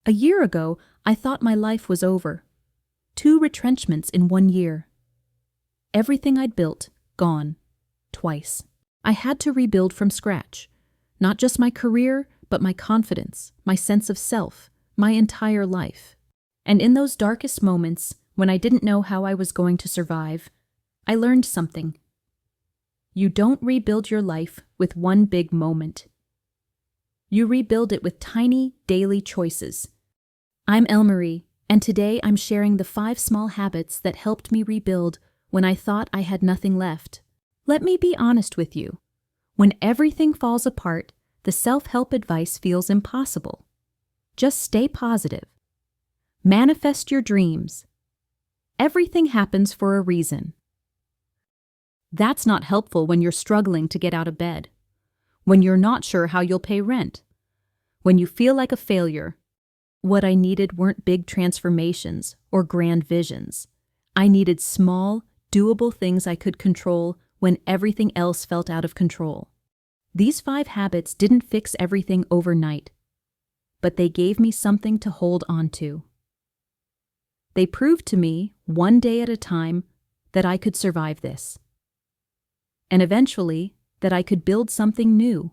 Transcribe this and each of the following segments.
A year ago, I thought my life was over. 2 retrenchments in 1 year. Everything I'd built, gone. Twice. I had to rebuild from scratch. Not just my career, but my confidence, my sense of self, my entire life. And in those darkest moments, when I didn't know how I was going to survive, I learned something. You don't rebuild your life with one big moment. You rebuild it with tiny, daily choices. I'm Elmarie, and today I'm sharing the 5 small habits that helped me rebuild when I thought I had nothing left. Let me be honest with you. When everything falls apart, the self-help advice feels impossible. Just stay positive. Manifest your dreams. Everything happens for a reason. That's not helpful when you're struggling to get out of bed, when you're not sure how you'll pay rent, when you feel like a failure. What I needed weren't big transformations or grand visions. I needed small, doable things I could control when everything else felt out of control. These 5 habits didn't fix everything overnight, but they gave me something to hold on to. They proved to me, one day at a time, that I could survive this. And eventually, that I could build something new.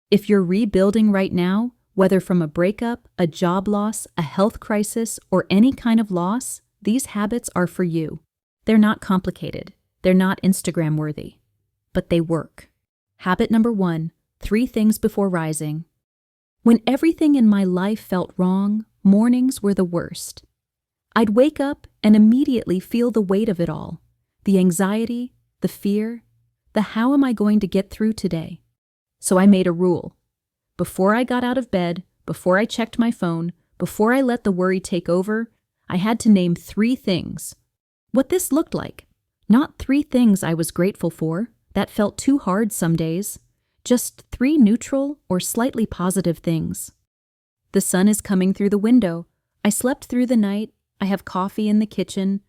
If you're rebuilding right now, whether from a breakup, a job loss, a health crisis, or any kind of loss, these habits are for you. They're not complicated. They're not Instagram-worthy. But they work. Habit number 1, 3 things before rising. When everything in my life felt wrong, mornings were the worst. I'd wake up and immediately feel the weight of it all. The anxiety, the fear, the how am I going to get through today? So I made a rule. Before I got out of bed, before I checked my phone, before I let the worry take over, I had to name 3 things. What this looked like. Not 3 things I was grateful for. That felt too hard some days. Just 3 neutral or slightly positive things. The sun is coming through the window. I slept through the night. I have coffee in the kitchen.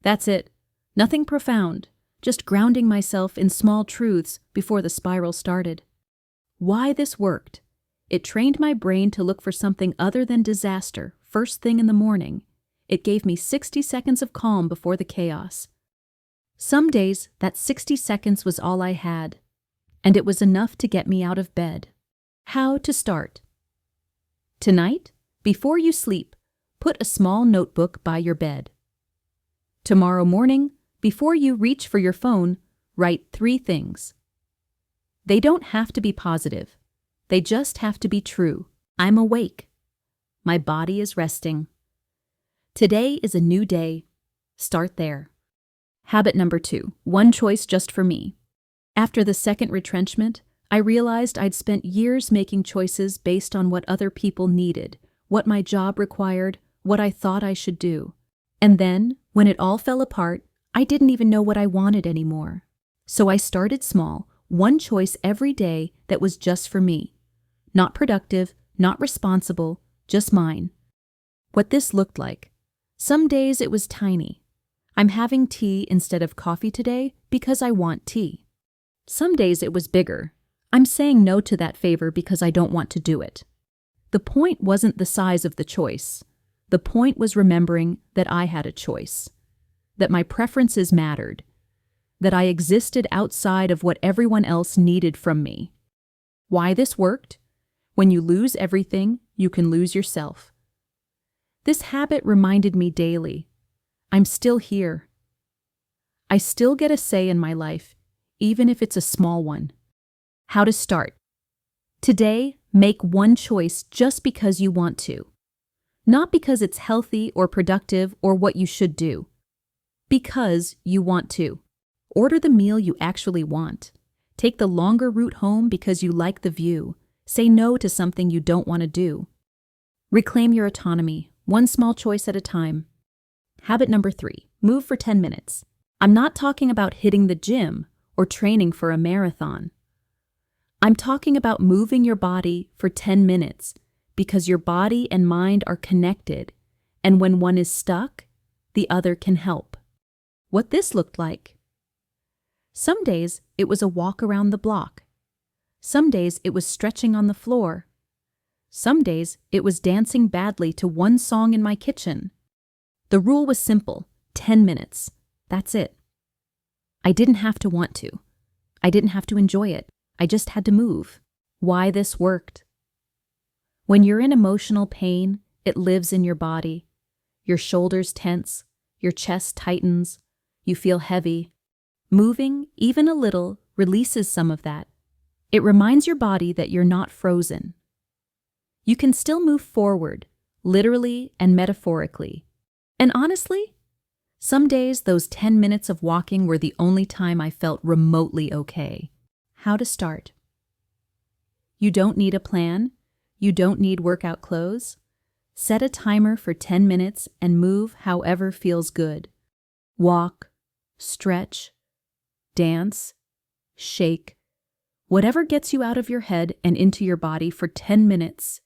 That's it. Nothing profound. Just grounding myself in small truths before the spiral started. Why this worked? It trained my brain to look for something other than disaster first thing in the morning. It gave me 60 seconds of calm before the chaos. Some days, that 60 seconds was all I had, and it was enough to get me out of bed. How to start? Tonight, before you sleep, put a small notebook by your bed. Tomorrow morning, before you reach for your phone, write 3 things. They don't have to be positive. They just have to be true. I'm awake. My body is resting. Today is a new day. Start there. Habit number 2, 1 choice just for me. After the 2nd retrenchment, I realized I'd spent years making choices based on what other people needed, what my job required, what I thought I should do. And then, when it all fell apart, I didn't even know what I wanted anymore. So I started small, 1 choice every day that was just for me. Not productive, not responsible, just mine. What this looked like. Some days it was tiny. I'm having tea instead of coffee today because I want tea. Some days it was bigger. I'm saying no to that favor because I don't want to do it. The point wasn't the size of the choice. The point was remembering that I had a choice. That my preferences mattered. That I existed outside of what everyone else needed from me. Why this worked? When you lose everything, you can lose yourself. This habit reminded me daily, I'm still here. I still get a say in my life, even if it's a small one. How to start? Today, make 1 choice just because you want to. Not because it's healthy or productive or what you should do. Because you want to. Order the meal you actually want. Take the longer route home because you like the view. Say no to something you don't want to do. Reclaim your autonomy, 1 small choice at a time. Habit number 3, move for 10 minutes. I'm not talking about hitting the gym or training for a marathon. I'm talking about moving your body for 10 minutes because your body and mind are connected, and when one is stuck, the other can help. What this looked like. Some days it was a walk around the block. Some days it was stretching on the floor. Some days, it was dancing badly to one song in my kitchen. The rule was simple: 10 minutes. That's it. I didn't have to want to. I didn't have to enjoy it. I just had to move. Why this worked? When you're in emotional pain, it lives in your body. Your shoulders tense, your chest tightens, you feel heavy. Moving, even a little, releases some of that. It reminds your body that you're not frozen. You can still move forward, literally and metaphorically. And honestly, some days those 10 minutes of walking were the only time I felt remotely okay. How to start? You don't need a plan. You don't need workout clothes. Set a timer for 10 minutes and move however feels good. Walk, stretch, dance, shake, whatever gets you out of your head and into your body for 10 minutes.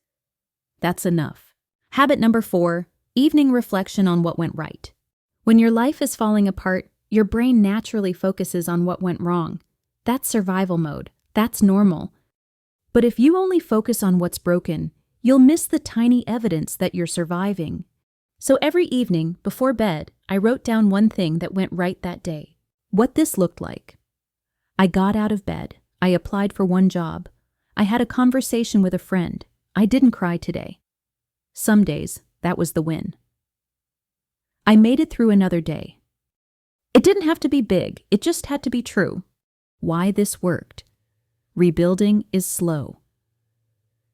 That's enough. Habit number 4, evening reflection on what went right. When your life is falling apart, your brain naturally focuses on what went wrong. That's survival mode. That's normal. But if you only focus on what's broken, you'll miss the tiny evidence that you're surviving. So every evening, before bed, I wrote down one thing that went right that day. What this looked like. I got out of bed. I applied for one job. I had a conversation with a friend. I didn't cry today. Some days, that was the win. I made it through another day. It didn't have to be big. It just had to be true. Why this worked? Rebuilding is slow.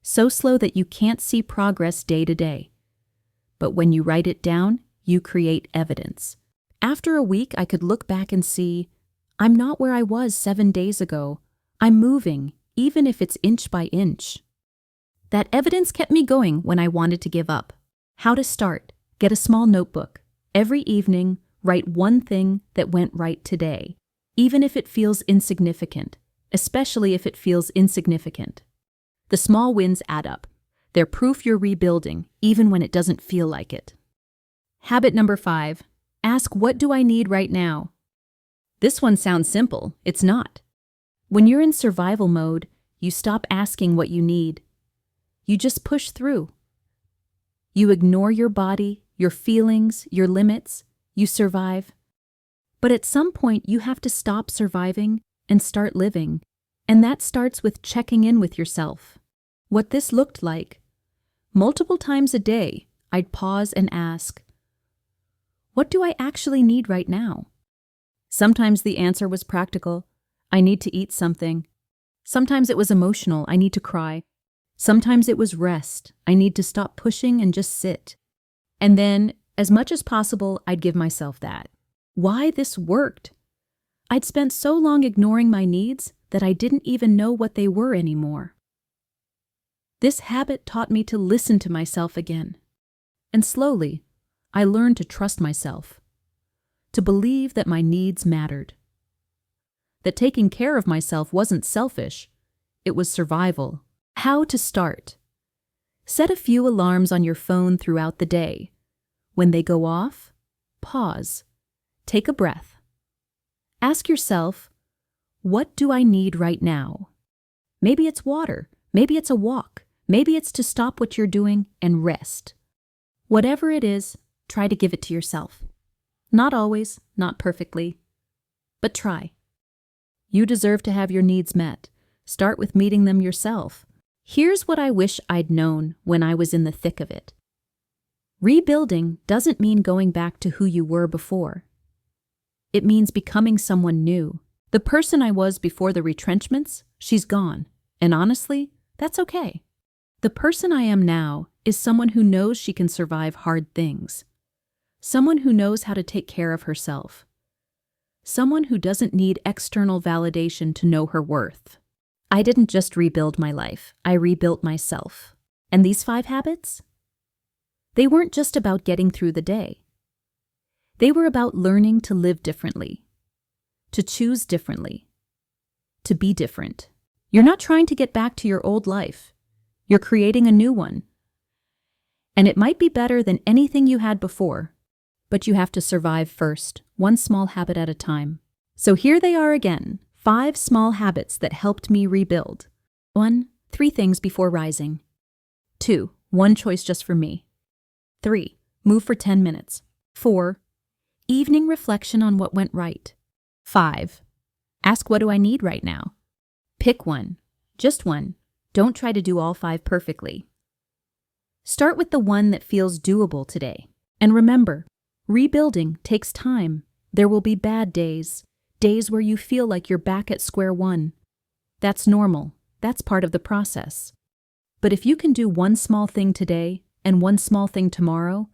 So slow that you can't see progress day to day. But when you write it down, you create evidence. After a week, I could look back and see, I'm not where I was 7 days ago. I'm moving, even if it's inch by inch. That evidence kept me going when I wanted to give up. How to start? Get a small notebook. Every evening, write one thing that went right today, even if it feels insignificant, especially if it feels insignificant. The small wins add up. They're proof you're rebuilding, even when it doesn't feel like it. Habit number 5, ask, what do I need right now? This one sounds simple. It's not. When you're in survival mode, you stop asking what you need. You just push through. You ignore your body, your feelings, your limits. You survive. But at some point, you have to stop surviving and start living. And that starts with checking in with yourself. What this looked like. Multiple times a day, I'd pause and ask, what do I actually need right now? Sometimes the answer was practical. I need to eat something. Sometimes it was emotional. I need to cry. Sometimes it was rest. I need to stop pushing and just sit. And then, as much as possible, I'd give myself that. Why this worked? I'd spent so long ignoring my needs that I didn't even know what they were anymore. This habit taught me to listen to myself again. And slowly, I learned to trust myself, to believe that my needs mattered, that taking care of myself wasn't selfish, it was survival. How to start? Set a few alarms on your phone throughout the day. When they go off, pause, take a breath. Ask yourself, what do I need right now? Maybe it's water, maybe it's a walk, maybe it's to stop what you're doing and rest. Whatever it is, try to give it to yourself. Not always, not perfectly, but try. You deserve to have your needs met. Start with meeting them yourself. Here's what I wish I'd known when I was in the thick of it. Rebuilding doesn't mean going back to who you were before. It means becoming someone new. The person I was before the retrenchments, she's gone. And honestly, that's okay. The person I am now is someone who knows she can survive hard things. Someone who knows how to take care of herself. Someone who doesn't need external validation to know her worth. I didn't just rebuild my life, I rebuilt myself. And these 5 habits? They weren't just about getting through the day. They were about learning to live differently, to choose differently, to be different. You're not trying to get back to your old life. You're creating a new one. And it might be better than anything you had before, but you have to survive first, one small habit at a time. So here they are again, 5 small habits that helped me rebuild. 1. 3 things before rising. 2. One choice just for me. 3. Move for 10 minutes. 4. Evening reflection on what went right. 5. Ask what do I need right now? Pick one. Just one. Don't try to do all 5 perfectly. Start with the one that feels doable today. And remember, rebuilding takes time. There will be bad days, days where you feel like you're back at square one. That's normal. That's part of the process. But if you can do one small thing today and one small thing tomorrow,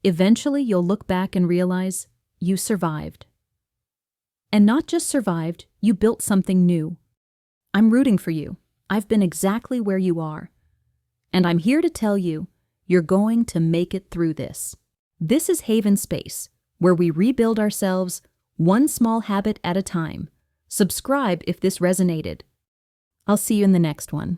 eventually you'll look back and realize you survived. And not just survived, you built something new. I'm rooting for you. I've been exactly where you are. And I'm here to tell you, you're going to make it through this. This is Haven Space, where we rebuild ourselves one small habit at a time. Subscribe if this resonated. I'll see you in the next one.